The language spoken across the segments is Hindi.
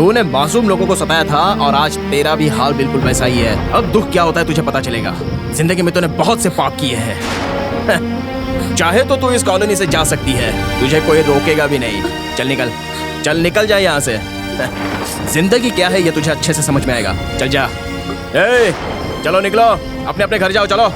तूने मासूम लोगों को सताया था और आज तेरा भी हाल बिल्कुल वैसा ही है। अब दुख क्या होता है तुझे पता चलेगा। जिंदगी में तूने बहुत से पाप किए हैं। चाहे तो तू इस कॉलोनी से जा सकती है, तुझे कोई रोकेगा भी नहीं। चल निकल जा यहाँ से। जिंदगी क्या है ये तुझे अच्छे से समझ में आएगा। चल जा। चलो निकलो, अपने अपने घर जाओ, चलो।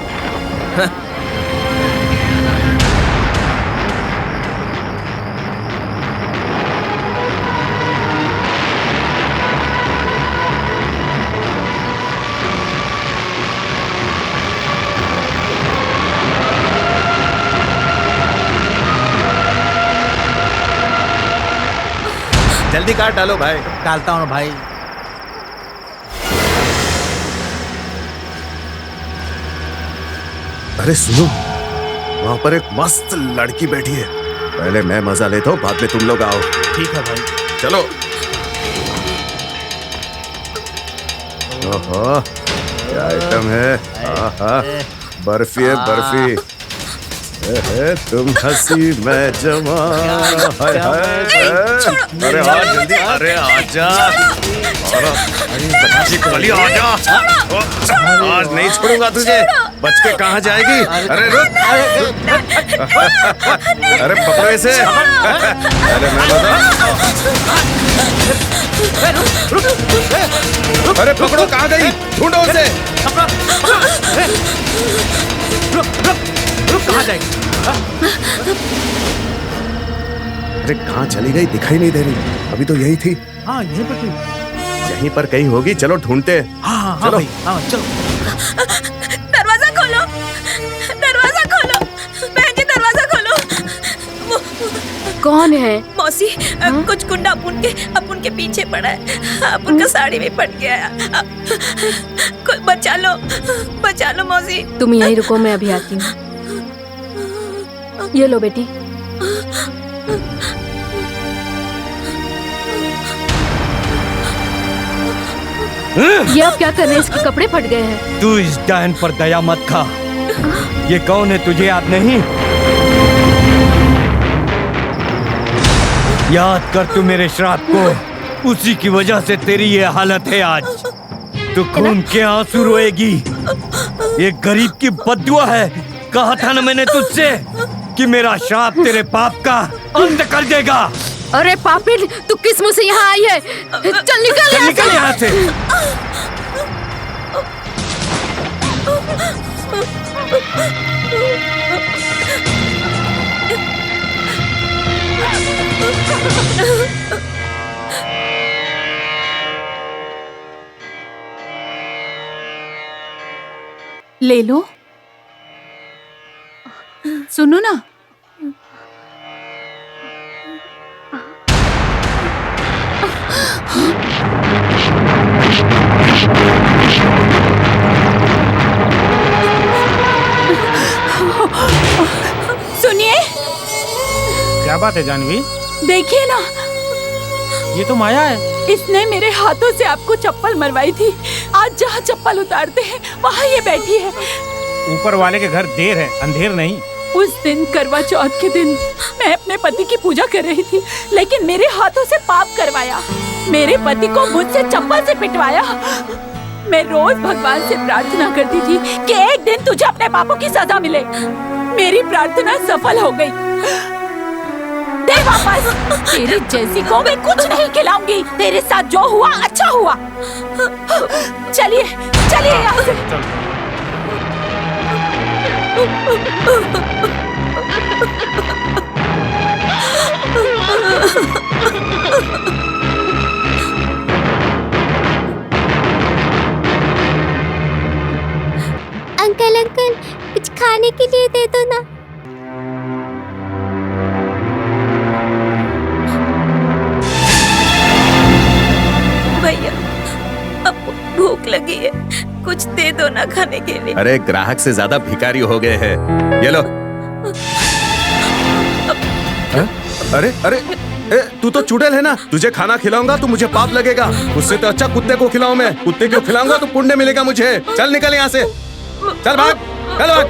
जल्दी काट डालो भाई। डालता हूँ भाई। अरे सुनो, वहां पर एक मस्त लड़की बैठी है। पहले मैं मजा लेता हूँ, बाद में तुम लोग आओ। ठीक है भाई, चलो। ओहो, क्या आइटम है। आहा, बर्फी है बर्फी। तुम हंसी मैं जमा। हाय हाय। अरे आ जल्दी, अरे आजा। बच्ची कली आजा। आज नहीं छोड़ूंगा तुझे। बच के कहाँ जाएगी। अरे रुक। अरे पकड़ो इसे। अरे मैं बता। अरे पकड़ो, कहाँ गई, ढूंढो उसे। रुक, कहाँ जाएगी। अरे कहाँ चली गई, दिखाई नहीं दे रही। अभी तो यही थी। हाँ यहीं पर थी। यहीं पर कहीं होगी, चलो ढूंढते। हाँ चलो। भाई, हाँ चलो। दरवाजा खोलो, दरवाजा खोलो, बहन जी दरवाजा खोलो। कौन है? मौसी, कुछ गुंडा अपुन के पीछे पड़ा है। अपुन का साड़ी भी फट गया है। कोई बचा लो मौसी। तुम यहीं रुको, मैं अभी आती हूँ। ये लो बेटी। ये आप क्या कर रहे हैं? इसके कपड़े फट गए हैं। तू इस डायन पर दया मत खा। ये कौन है तुझे याद नहीं? याद कर तू मेरे श्राप को। उसी की वजह से तेरी ये हालत है आज। तू खून के आंसू रोएगी। ये गरीब की बद्दुआ है। कहा था ना मैंने तुझसे कि मेरा श्राप तेरे पाप का अंत कर देगा। अरे पापिन, तू किस मुंह से यहाँ आई है? चल निकल यहाँ से। ले लो, सुनो ना। सुनिए। क्या बात है जानवी? देखिए ना, ये तो माया है। इसने मेरे हाथों से आपको चप्पल मरवाई थी। आज जहाँ चप्पल उतारते हैं वहाँ ये बैठी है। ऊपर वाले के घर देर है, अंधेर नहीं। उस दिन करवा चौथ के दिन मैं अपने पति की पूजा कर रही थी, लेकिन मेरे हाथों से पाप करवाया। मेरे पति को मुझसे चप्पल से पिटवाया। मैं रोज भगवान से प्रार्थना करती थी कि एक दिन तुझे अपने पापों की सजा मिले। मेरी प्रार्थना सफल हो गई। दे वापस। तेरे जैसी को मैं कुछ नहीं खिलाऊंगी। तेरे साथ जो हुआ अच्छा हुआ। चलिए चलिए यहाँ से। अंकल कुछ खाने के लिए दे दो ना। भैया, अब भूख लगी है, कुछ दे दो ना खाने के लिए। अरे ग्राहक से ज्यादा भिखारी हो गए हैं। ये लो। अरे अरे तू तो चुड़ैल है ना। तुझे खाना खिलाऊंगा तो मुझे पाप लगेगा। उससे तो अच्छा कुत्ते को खिलाऊं मैं। कुत्ते को खिलाऊंगा तो पुण्य मिलेगा मुझे। चल निकल यहाँ से। चल भाग, चल भाग।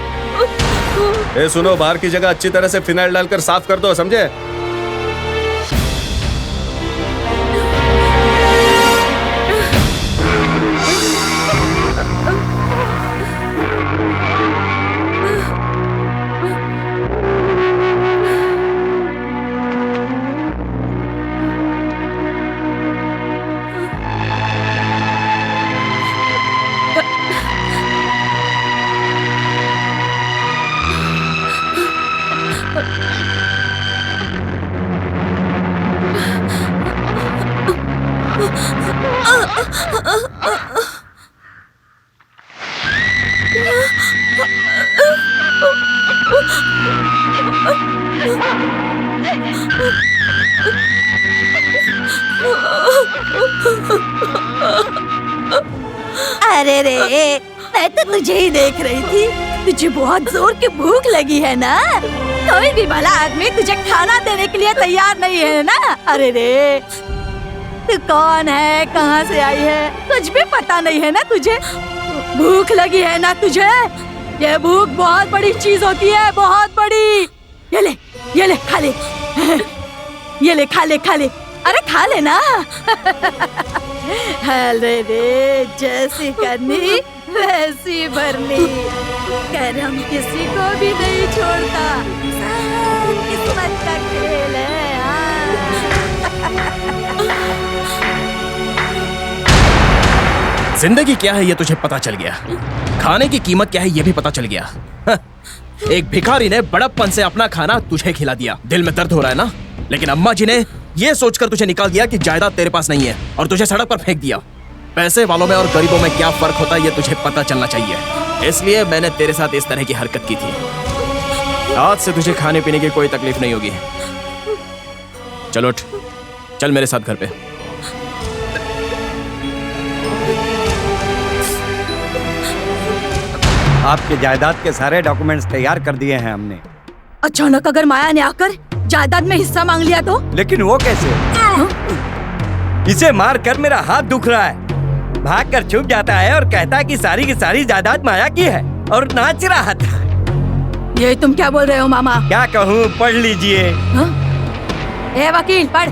सुनो, बाहर की जगह अच्छी तरह से फिनाइल डालकर साफ कर दो, समझे? अरे रे, मैं तो तुझे ही देख रही थी। तुझे बहुत जोर की भूख लगी है ना? कोई भी भला आदमी तुझे खाना देने के लिए तैयार नहीं है ना? अरे रे, तू कौन है, कहाँ से आई है, कुछ भी पता नहीं है ना तुझे? भूख लगी है ना तुझे? ये भूख बहुत बड़ी चीज होती है, बहुत बड़ी। ये ले खा ले। ये ले खा ले, खा ले। अरे खा ले ना। अरे रे, जैसी करनी वैसी भरनी। करम किसी को भी नहीं छोड़ता, किस्मत का खेल है। जिंदगी क्या है ये तुझे पता चल गया, खाने की कीमत क्या है ये भी पता चल गया। एक भिखारी ने बड़प्पन से अपना खाना तुझे खिला दिया। दिल में दर्द हो रहा है ना? लेकिन अम्मा जी ने ये सोचकर तुझे निकाल दिया कि जायदाद तेरे पास नहीं है और तुझे सड़क पर फेंक दिया। पैसे वालों में और गरीबों में क्या फर्क होता है ये तुझे पता चलना चाहिए। इसलिए मैंने तेरे साथ इस तरह की हरकत की थी। आज से तुझे खाने पीने की कोई तकलीफ नहीं होगी। चलो उठ, चल मेरे साथ घर पे। आपके जायदाद के सारे डॉक्यूमेंट्स तैयार कर दिए हैं हमने। अचानक अगर माया ने आकर जायदाद में हिस्सा मांग लिया तो? लेकिन वो कैसे? इसे मार कर मेरा हाथ दुख रहा है। भाग कर छुप जाता है और कहता है कि सारी की सारी जायदाद माया की है और नाच रहा था। ये तुम क्या बोल रहे हो मामा? क्या कहूँ, पढ़ लीजिए। ए वकील, पढ़।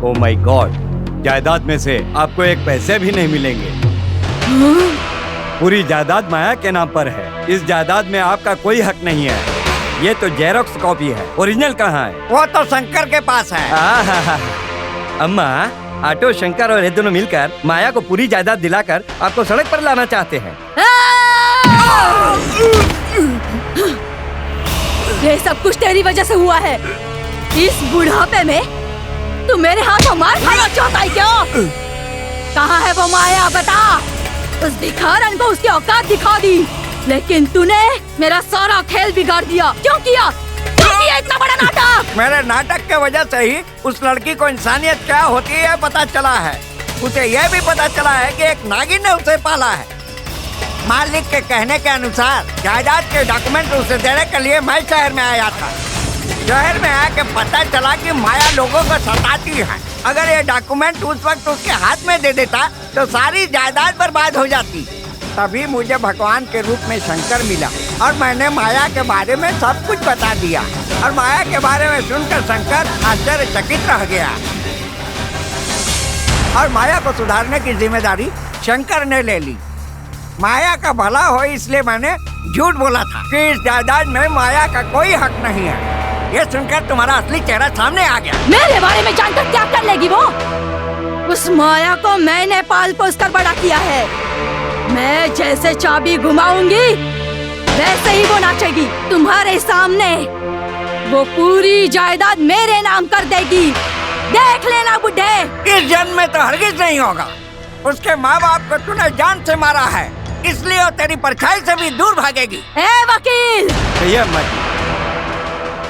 ओह माय गॉड, जायदाद में से आपको एक पैसे भी नहीं मिलेंगे। पूरी जायदाद माया के नाम पर है। इस जायदाद में आपका कोई हक नहीं है। ये तो जेरोक्स कॉपी है, ओरिजिनल कहाँ है? वो तो शंकर के पास है। अम्मा, आटो, शंकर और ये दोनों मिलकर माया को पूरी जायदाद दिलाकर आपको सड़क पर लाना चाहते हैं। ये सब कुछ तेरी वजह से हुआ है। इस बुढ़ापे में तू मेरे हाथों मार खाना चाहता है क्या? कहाँ है वो माया, बता। उस भिखारन को उसकी औकात दिखा दी, लेकिन तूने मेरा सारा खेल बिगाड़ दिया। क्यों किया? क्यों किया इतना बड़ा नाटक? मेरे नाटक के वजह से ही उस लड़की को इंसानियत क्या होती है पता चला है। उसे यह भी पता चला है कि एक नागिन ने उसे पाला है। मालिक के कहने के अनुसार जायदाद के डॉक्यूमेंट उसे देने के लिए मैं शहर में आया था। शहर में आके पता चला कि माया लोगों को सताती है। अगर ये डॉक्यूमेंट उस वक्त उसके हाथ में दे देता तो सारी जायदाद बर्बाद हो जाती। तभी मुझे भगवान के रूप में शंकर मिला और मैंने माया के बारे में सब कुछ बता दिया। और माया के बारे में सुनकर शंकर आश्चर्यचकित रह गया और माया को सुधारने की जिम्मेदारी शंकर ने ले ली। माया का भला हो इसलिए मैंने झूठ बोला था कि इस जायदाद में माया का कोई हक नहीं है। ये सुनकर तुम्हारा असली चेहरा सामने आ गया। मेरे बारे में जानकर क्या कर लेगी वो? उस माया को मैंने पाल पोस कर बड़ा किया है। मैं जैसे चाबी घुमाऊंगी वैसे ही वो नाचेगी। तुम्हारे सामने वो पूरी जायदाद मेरे नाम कर देगी। देख लेना बुड्ढे। इस जन्म में तो हरगिज नहीं होगा। उसके माँ बाप को तूने जान से मारा है, इसलिए वो तेरी परछाई से भी दूर भागेगी। ए वकील, ये मत